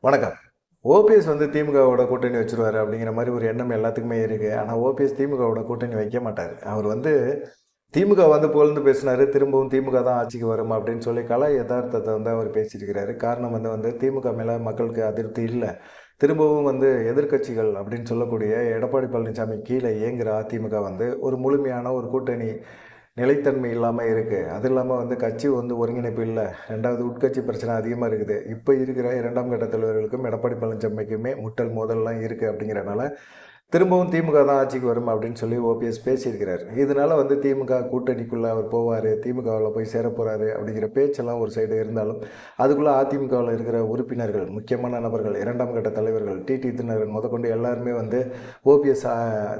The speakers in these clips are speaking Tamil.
வணக்கம். ஓபிஎஸ் வந்து திமுகவோட கூட்டணி வச்சுருவாரு அப்படிங்கிற மாரி ஒரு எண்ணம் எல்லாத்துக்குமே இருக்கு. ஆனா ஓபிஎஸ் திமுகவோட கூட்டணி வைக்க மாட்டாரு. அவர் வந்து திமுக வந்து புகழ்ந்து பேசினாரு. திரும்பவும் திமுக தான் ஆட்சிக்கு வரும் அப்படின்னு சொல்லி கல எதார்த்தத்த வந்து அவர் பேசியிருக்கிறாரு. காரணம் வந்து திமுக மேல மக்களுக்கு அதிருப்தி இல்ல. திரும்பவும் வந்து எதிர்க்கட்சிகள் அப்படின்னு சொல்லக்கூடிய எடப்பாடி பழனிசாமி கீழ இயங்குற அதிமுக வந்து ஒரு முழுமையான ஒரு கூட்டணி நிலைத்தன்மை இல்லாமல் இருக்குது. அது இல்லாமல் வந்து கட்சி வந்து ஒருங்கிணைப்பு இல்லை. 2வது உட்கட்சி பிரச்சனை அதிகமாக இருக்குது. இப்போ இருக்கிற 2ஆம் கட்ட தலைவர்களுக்கும் எடப்பாடி பழனிசாமிக்குமே முட்டல் மோதல்லாம் இருக்குது அப்படிங்கிறனால திரும்பவும் திமுக தான் ஆட்சிக்கு வரும் அப்படின்னு சொல்லி ஓபிஎஸ் பேசியிருக்கிறார். இதனால வந்து திமுக கூட்டணிக்குள்ளே அவர் போவார், திமுகவில் போய் சேரப்போகிறாரு அப்படிங்கிற பேச்செல்லாம் ஒரு சைடு இருந்தாலும் அதுக்குள்ளே அதிமுகவில் இருக்கிற உறுப்பினர்கள், முக்கியமான நபர்கள், 2ஆம் கட்ட தலைவர்கள், டிடி தினகரன் முதற்கொண்டு எல்லாருமே வந்து ஓபிஎஸ்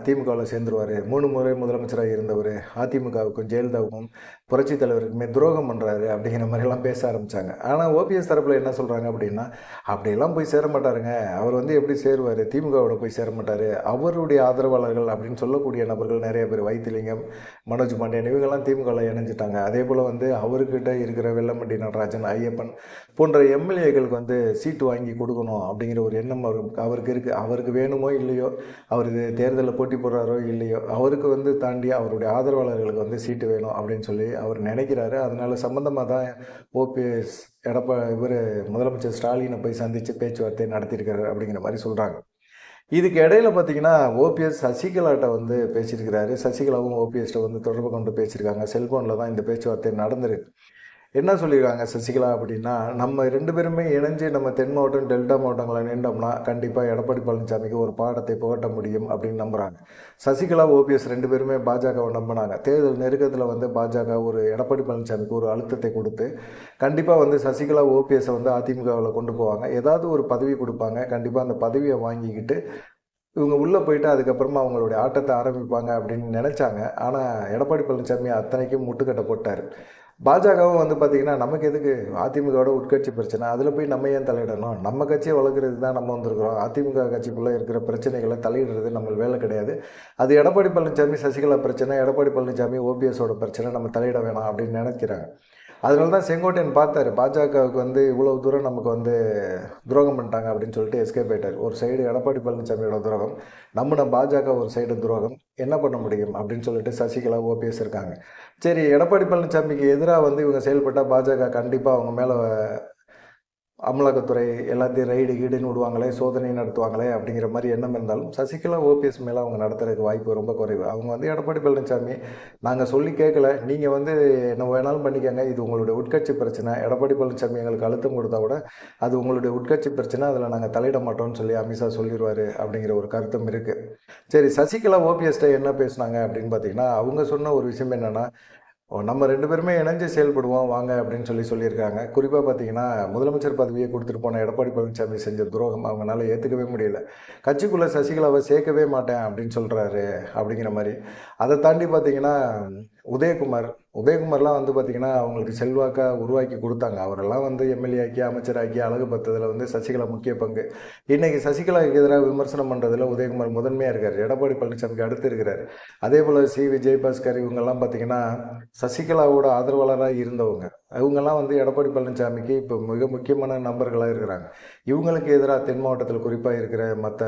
திமுகவில் சேர்ந்துருவார், 3 முறை முதலமைச்சராக இருந்தவர், அதிமுகவுக்கும் ஜெயலலிதாவுக்கும் புரட்சி தலைவருக்குமே துரோகம் பண்ணுறாரு அப்படிங்கிற மாதிரிலாம் பேச ஆரம்பித்தாங்க. ஆனால் ஓபிஎஸ் தரப்பில் என்ன சொல்கிறாங்க அப்படின்னா, அப்படியெல்லாம் போய் சேர மாட்டாருங்க, அவர் வந்து எப்படி சேருவார், திமுகவோட போய் சேர மாட்டார், அவருடைய ஆதரவாளர்கள் அப்படின்னு சொல்லக்கூடிய நபர்கள் நிறைய பேர், வைத்திலிங்கம், மனோஜ் பாண்டியன் இவங்கெல்லாம் திமுகவில் இணைஞ்சிட்டாங்க. அதே போல் வந்து அவர்கிட்ட இருக்கிற வெல்லமண்டி நடராஜன், ஐயப்பன் போன்ற எம்எல்ஏக்களுக்கு வந்து சீட்டு வாங்கி கொடுக்கணும் அப்படிங்கிற ஒரு எண்ணம் அவருக்கு இருக்குது. அவருக்கு வேணுமோ இல்லையோ, அவர் தேர்தலில் போட்டி போடுறாரோ இல்லையோ, அவருக்கு வந்து தாண்டி அவருடைய ஆதரவாளர்களுக்கு வந்து சீட்டு வேணும் அப்படின்னு சொல்லி அவர் நினைக்கிறாரு. அதனால சம்மந்தமாக தான் ஓபிஎஸ் இவர் முதலமைச்சர் ஸ்டாலினை போய் சந்தித்து பேச்சுவார்த்தை நடத்தியிருக்காரு அப்படிங்கிற மாதிரி சொல்கிறாங்க. இதுக்கு இடையில பார்த்தீங்கன்னா ஓபிஎஸ் சசிகலாட்ட வந்து பேசியிருக்கிறாரு. சசிகலாவும் ஓபிஎஸ்ட்ட வந்து தொடர்பு கொண்டு பேசியிருக்காங்க. செல்ஃபோனில் தான் இந்த பேச்சுவார்த்தை நடந்திருக்கு. என்ன சொல்லியிருக்காங்க சசிகலா அப்படின்னா, நம்ம 2 பேருமே இணைஞ்சு நம்ம தென் மாவட்டம், டெல்டா மாவட்டங்கள நின்றோம்னா கண்டிப்பாக எடப்பாடி பழனிசாமிக்கு ஒரு பாடத்தை புகட்ட முடியும் அப்படின்னு நம்புகிறாங்க. சசிகலா, ஓபிஎஸ் 2 பேருமே பாஜகவை நம்பினாங்க. தேர்தல் நெருக்கத்தில் வந்து பாஜக ஒரு எடப்பாடி பழனிசாமிக்கு ஒரு அழுத்தத்தை கொடுத்து கண்டிப்பாக வந்து சசிகலா, ஓபிஎஸ்ஸை வந்து அதிமுகவில் கொண்டு போவாங்க. ஏதாவது ஒரு பதவி கொடுப்பாங்க. கண்டிப்பாக அந்த பதவியை வாங்கிக்கிட்டு இவங்க உள்ளே போயிட்டு அதுக்கப்புறமா அவங்களுடைய ஆட்டத்தை ஆரம்பிப்பாங்க அப்படின்னு நினச்சாங்க. ஆனால் எடப்பாடி பழனிசாமி அத்தனைக்கும் முட்டுக்கட்டை போட்டார். பாஜகவும் வந்து பார்த்திங்கன்னா, நமக்கு எதுக்கு அதிமுகவோட உட்கட்சி பிரச்சனை, அதில் போய் நம்ம ஏன் தலையிடணும், நம்ம கட்சியை வளர்க்குறது தான் நம்ம வந்திருக்கிறோம், அதிமுக கட்சிக்குள்ளே இருக்கிற பிரச்சனைகளை தலையிடுறது நம்ம வேலை கிடையாது, அது எடப்பாடி பழனிசாமி சசிகலா பிரச்சனை, எடப்பாடி பழனிசாமி ஓபிஎஸோட பிரச்சனை, நம்ம தலையிட வேணாம் அப்படின்னு நினைக்கிறாங்க. அதனால தான் செங்கோட்டையன் பார்த்தாரு, பாஜகவுக்கு வந்து இவ்வளோ தூரம் நமக்கு வந்து துரோகம் பண்ணிட்டாங்க அப்படின்னு சொல்லிட்டு எஸ்கேப் ஆயிட்டார். ஒரு சைடு எடப்பாடி பழனிசாமியோட துரோகம், நம்முடைய பாஜக ஒரு சைடு துரோகம், என்ன பண்ண முடியும் அப்படின்னு சொல்லிட்டு சசிகலா, ஓபிஎஸ் இருக்காங்க. சரி, எடப்பாடி பழனிசாமிக்கு எதிராக வந்து இவங்க செயல்பட்டால் பாஜக கண்டிப்பாக அவங்க மேலே அமலாக்கத்துறை எல்லாத்தையும் ரைடு கீடுன்னு விடுவாங்களே, சோதனை நடத்துவாங்களே அப்படிங்கிற மாதிரி எண்ணம் இருந்தாலும் சசிகலா, ஓபிஎஸ் மேலே அவங்க நடத்துறதுக்கு வாய்ப்பு ரொம்ப குறைவு. அவங்க வந்து எடப்பாடி பழனிசாமி, நாங்கள் சொல்லி கேட்கல, நீங்கள் வந்து என்ன வேணாலும் பண்ணிக்கங்க, இது உங்களுடைய உட்கட்சி பிரச்சனை, எடப்பாடி பழனிசாமி எங்களுக்கு அழுத்தம் கொடுத்தா கூட அது உங்களுடைய உட்கட்சி பிரச்சனை, அதில் நாங்கள் தலையிட மாட்டோம்னு சொல்லி அமித்ஷா சொல்லிடுவார் அப்படிங்கிற ஒரு கருத்தும் இருக்குது. சரி, சசிகலா, ஓபிஎஸ்ட்ட என்ன பேசுனாங்க அப்படின்னு பார்த்தீங்கன்னா, அவங்க சொன்ன ஒரு விஷயம் என்னென்னா, நம்ம 2 பேருமே இணைஞ்சு செயல்படுவோம் வாங்க அப்படின்னு சொல்லியிருக்காங்க. குறிப்பாக பார்த்தீங்கன்னா, முதலமைச்சர் பதவியை கொடுத்துட்டு போன எடப்பாடி பழனிசாமி செஞ்ச துரோகம் அவங்களால ஏற்றுக்கவே முடியல. கட்சிக்குள்ளே சசிகலாவை சேர்க்கவே மாட்டேன் அப்படின்னு சொல்கிறாரு அப்படிங்கிற மாதிரி. அதை தாண்டி பார்த்தீங்கன்னா, உதயகுமார்லாம் வந்து பார்த்திங்கன்னா அவங்களுக்கு செல்வாக்காக உருவாக்கி கொடுத்தாங்க. அவரெல்லாம் வந்து எம்எல்ஏ ஆக்கி, அமைச்சராக்கி அழகு பார்த்ததில் வந்து சசிகலா முக்கிய பங்கு. இன்றைக்கி சசிகலாவுக்கு எதிராக விமர்சனம் பண்ணுறதுல உதயகுமார் முதன்மையாக இருக்கார். எடப்பாடி பழனிசாமிக்கு அடுத்து இருக்கிறார். அதே போல் விஜயபாஸ்கர் இவங்கெல்லாம் பார்த்திங்கன்னா சசிகலாவோட ஆதரவாளராக இருந்தவங்க. இவங்கெல்லாம் வந்து எடப்பாடி பழனிசாமிக்கு இப்போ மிக முக்கியமான நபர்களாக இருக்கிறாங்க. இவங்களுக்கு எதிராக தென் மாவட்டத்தில் குறிப்பாக இருக்கிற மற்ற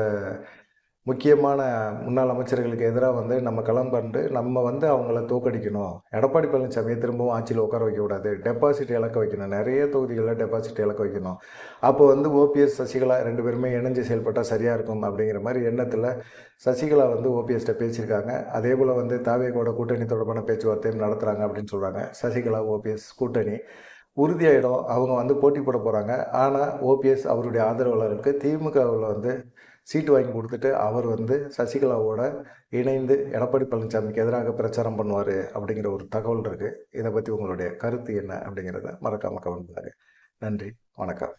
முக்கியமான முன்னாள் அமைச்சர்களுக்கு எதிராக வந்து நம்ம களம் கண்டு நம்ம வந்து அவங்கள தோற்கடிக்கணும், எடப்பாடி பழனிசாமியை திரும்பவும் ஆட்சியில் உட்கார வைக்கக்கூடாது, டெபாசிட் இழக்க வைக்கணும், நிறைய தொகுதிகளில் டெபாசிட் இழக்க வைக்கணும். அப்போ வந்து ஓபிஎஸ், சசிகலா 2 பேருமே இணைஞ்சு செயல்பட்டால் சரியாக இருக்கும் அப்படிங்கிற மாதிரி எண்ணத்தில் சசிகலா வந்து ஓபிஎஸ்ட்ட பேசியிருக்காங்க. அதே போல் வந்து தாவேகோட கூட்டணி தொடர்பான பேச்சுவார்த்தையும் நடத்துகிறாங்க அப்படின்னு சொல்கிறாங்க. சசிகலா, ஓபிஎஸ் கூட்டணி உறுதியாயிடும். அவங்க வந்து போட்டி போட போகிறாங்க. ஆனால் ஓபிஎஸ் அவருடைய ஆதரவாளர்களுக்கு திமுகவில் வந்து சீட்டு வாங்கி கொடுத்துட்டு அவர் வந்து சசிகலாவோட இணைந்து எடப்பாடி பழனிசாமிக்கு எதிராக பிரச்சாரம் பண்ணுவார் அப்படிங்கிற ஒரு தகவல் இருக்குது. இதை பற்றி உங்களுடைய கருத்து என்ன அப்படிங்கிறத மறக்காமல் கமெண்ட் பண்ணுங்கள். நன்றி, வணக்கம்.